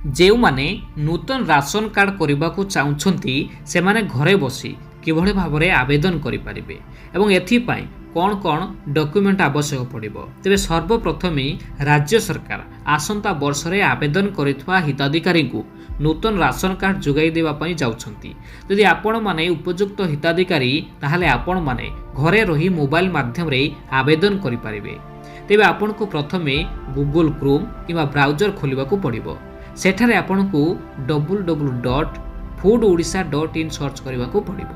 जो माने नूतन ration card करने को चाहते से माने घरे बसी किभली भाव में आवेदन करें एवं एथिपाई कौन कौन डॉक्यूमेंट आवश्यक पड़ो तेरे सर्वप्रथम राज्य सरकार आसंता वर्ष रे आवेदन करिथवा हिताधिकारी को नूतन राशन कार्ड जोगाई देवाई जाउछंती। यदि आपण माने उपयुक्त हिताधिकारी ताहले आपण माने घरे रही मोबाइल माध्यम रे आवेदन करि परिबे। तेबे आपण को प्रथमे गूगल क्रोम किंवा ब्राउजर खोलिबा को पड़िबो। सेठारे आपण को www.foododisha.in सर्च करबा को पड़िबो।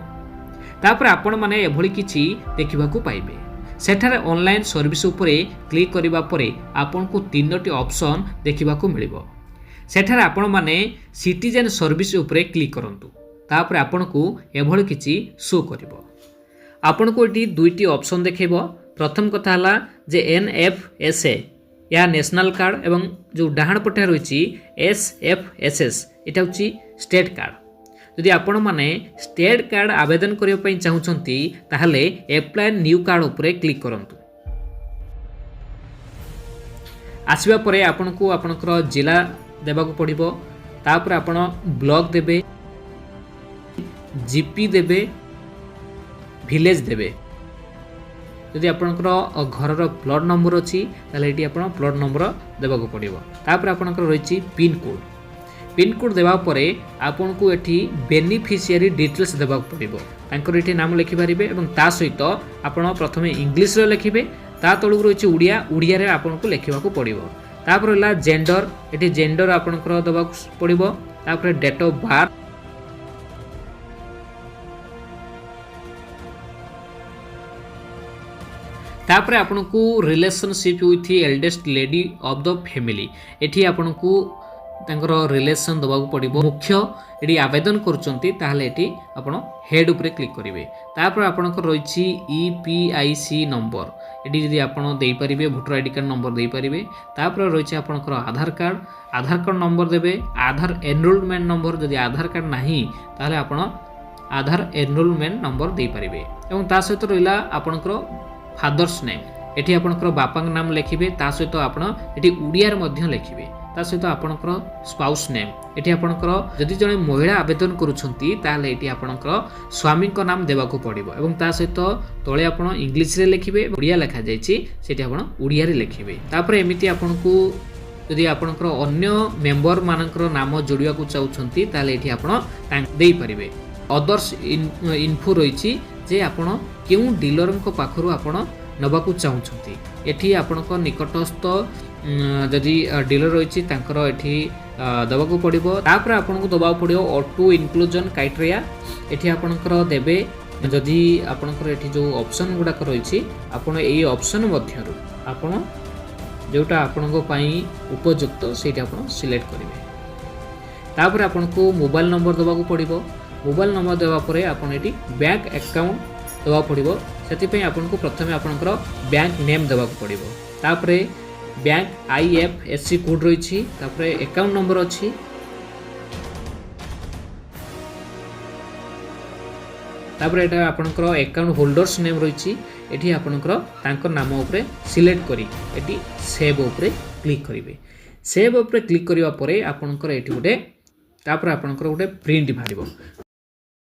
तापर आपण माने एभली किछि देखिबा को पाइबे। सेठारे ऑनलाइन सर्विस उपरे क्लिक करिबा परे आपण को तीनोटी ऑप्शन देखिबा को मिलिबो। सेठारे आपण माने सिटीजन सर्विस उपरे क्लिक करंतु। तापर आपण को एभली किछि शो करिवो। आपण को एटी दुईटी ऑप्शन देखैबो। प्रथम कथा हला जे NFSA या नेशनल कार्ड एवं जो डाहाण पटे रही SFSS एटा होची स्टेट कार्ड। यदि आपण माने स्टेट कार्ड आवेदन करिया पई चाहुचंती ताहले अप्लाई न्यू कार्ड उपरे क्लिक करंतु। आसीबा परे आपण को आपनकर जिला देबा को पड़िबो। तापर आपण ब्लॉक देबे, जीपी देबे, विलेज देबे। यदि आपनकर घरर प्लॉट नंबर अछि ताले एटी आपण प्लॉट नंबर देबा को पड़िबो। तापर आपनकर रहिछि पिन कोड देवा परे आपन को एठी बेनिफिशियरी डिटेल्स देबा को पड़िबो। तांकर एठी नाम लिखि पारिबे एवं ता सहित आपण प्रथमे इंग्लिश रे लिखिबे। ता तळु रहिछि उड़िया रे आपन को लिखिबा को पड़िबो। तापर हला जेंडर, एठी जेंडर आपनकर देबा को पड़िबो। तापर डेट ऑफ बर्थ, तापर आपन को relationship with eldest lady of the family एठी आपन को तांकर रिलेशन दबाक पड़िबो। मुख्य एटी आवेदन करूचंती ताहले एटी आपण हेड उपरे क्लिक करिवे। तापर आपनकर रहिछि EPIC नंबर एटी जदि आपण देई परिबे, वोटर आईडी कार्ड नंबर देई परिबे। तापर रहिछि आपनकर आधार कार्ड नंबर देबे। आधार एनरोलमेंट नंबर जदि आधार कार्ड नाही ताहले आपण आधार एनरोलमेंट नंबर देई परिबे। एवं ता सहित रहिला आपनकर फादर्स नेम एठी आपनकर बापा नाम लिखिबे। ता सहित आपण एठी उड़िया रे मध्य लिखिबे। ता सहित आपनकर स्पाउस नेम एठी आपनकर जदि जने महिला आवेदन करूछंती ताले एठी आपनकर स्वामी को नाम देबा को पड़िबो। एवं ता सहित तळे आपण इंग्लिश रे लिखिबे, उड़िया लिखा जायछि सेठी आपण उड़िया रे लिखिबे। तापर एमिति आपनकू यदि आपनकर अन्य मेंबर मानकर नाम जोड़िया को चाहुछंती ताले एठी आपण देई परिबे। अदर्स इन्फो रहिछि जे आपण केउ डीलर को पाखरु आपण नबा को चाहुछंती। एठी आपनकर निकटस्थ जदि डीलर रही तांकर एठी दबा को पड़िबो। तापर आपनको दबा पड़िबो ऑटो इनक्लूजन क्राइटेरिया एठी आपनकर देबे। जदि आपनकर एठी जो ऑप्शन गुडाक रही आपण एई ऑप्शन मध्यरु आपण जोटा आपनको पई उपयुक्त सेटा आपण सिलेक्ट करिवे। तापर आपनको मोबाइल नंबर दबा को पड़िबो। मोबाइल नंबर देवा परे आपण एठी बैंक अकाउंट दबा पड़िबो। सेति पई आपनको प्रथमे आपनकर बैंक नेम दबा को पड़िबो। तापर बैंक IFSC कोड रही। तापर अकाउंट नंबर अच्छी। तापर एटा आपनकर अकाउंट होल्डर्स नेम रही। एठी आपनकर तांकर नाम उपरे सिलेक्ट करी एठी सेव उपरे क्लिक करिवे। सेव उपरे क्लिक करिवा परे आपनकर एठी गोटे तापर आपनकर गोटे प्रिंट भारिबो।